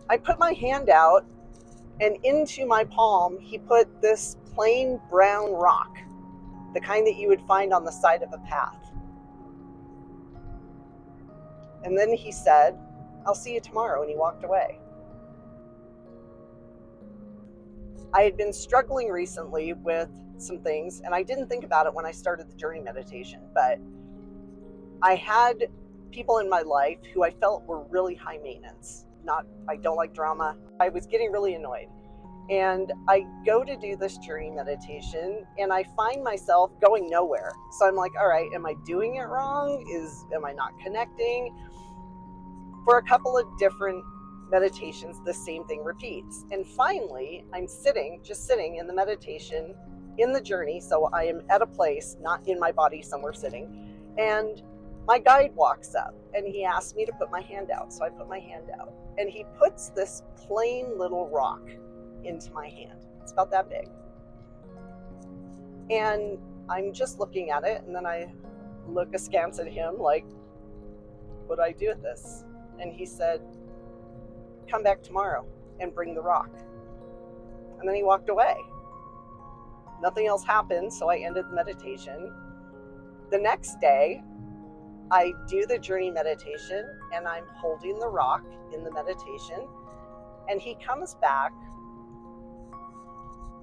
I put my hand out, and into my palm, he put this plain brown rock, the kind that you would find on the side of a path. And then he said, "I'll see you tomorrow," and he walked away. I had been struggling recently with some things, and I didn't think about it when I started the journey meditation, but I had people in my life who I felt were really high maintenance. I don't like drama. I was getting really annoyed. And I go to do this journey meditation, and I find myself going nowhere. So I'm like, all right, am I doing it wrong? Am I not connecting? For a couple of different meditations, the same thing repeats. And finally, I'm just sitting in the meditation, in the journey. So I am at a place, not in my body, somewhere sitting. And my guide walks up and he asked me to put my hand out. So I put my hand out, and he puts this plain little rock into my hand. It's about that big. And I'm just looking at it, and then I look askance at him like, what do I do with this? And he said, "Come back tomorrow and bring the rock." And then he walked away. Nothing else happened, so I ended the meditation. The next day, I do the journey meditation, and I'm holding the rock in the meditation, and he comes back.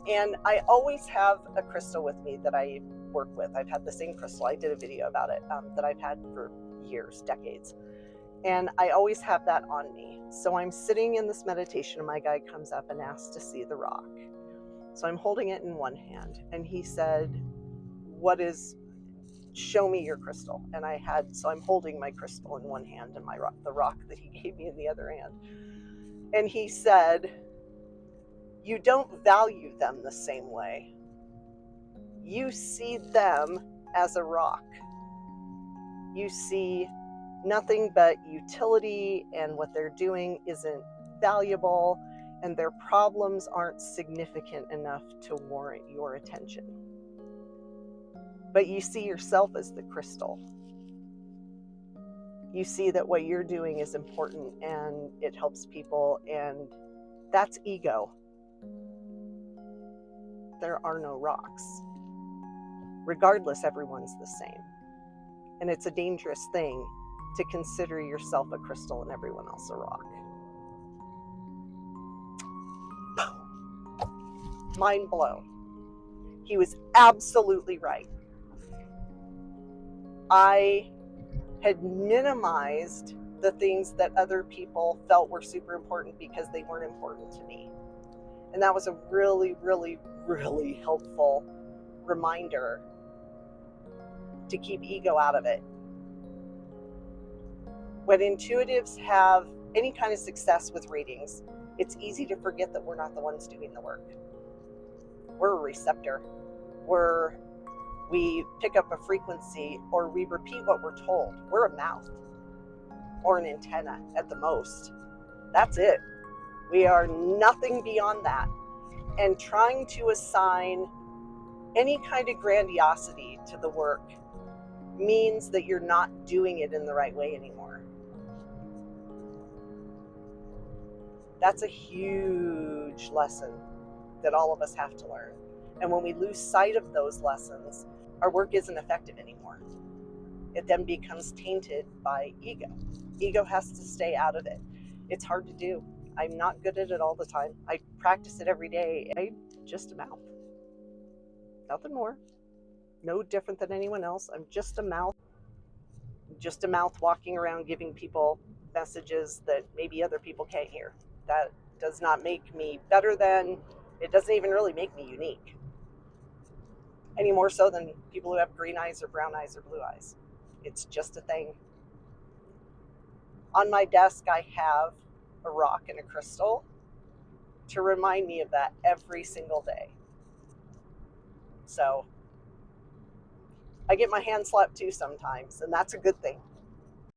And I always have a crystal with me that I work with. I've had the same crystal. I did a video about it that I've had for years, decades. And I always have that on me. So I'm sitting in this meditation, and my guide comes up and asks to see the rock. So I'm holding it in one hand, and he said, show me your crystal. And so I'm holding my crystal in one hand and the rock that he gave me in the other hand. And he said, "You don't value them the same way. You see them as a rock. You see nothing but utility, and what they're doing isn't valuable, and their problems aren't significant enough to warrant your attention. But you see yourself as the crystal. You see that what you're doing is important and it helps people, and that's ego. There are no rocks. Regardless, everyone's the same. And it's a dangerous thing to consider yourself a crystal and everyone else a rock." Mind blown. He was absolutely right. I had minimized the things that other people felt were super important because they weren't important to me. And that was a really, really, really helpful reminder to keep ego out of it. When intuitives have any kind of success with readings, it's easy to forget that we're not the ones doing the work. We're a receptor. We pick up a frequency, or we repeat what we're told. We're a mouth or an antenna at the most. That's it. We are nothing beyond that. And trying to assign any kind of grandiosity to the work means that you're not doing it in the right way anymore. That's a huge lesson that all of us have to learn. And when we lose sight of those lessons, our work isn't effective anymore. It then becomes tainted by ego. Ego has to stay out of it. It's hard to do. I'm not good at it all the time. I practice it every day. I'm just a mouth. Nothing more. No different than anyone else. I'm just a mouth. Just a mouth walking around giving people messages that maybe other people can't hear. That does not make me better than, it doesn't even really make me unique. Any more so than people who have green eyes or brown eyes or blue eyes. It's just a thing. On my desk, I have a rock and a crystal to remind me of that every single day. So I get my hand slapped too sometimes, and that's a good thing.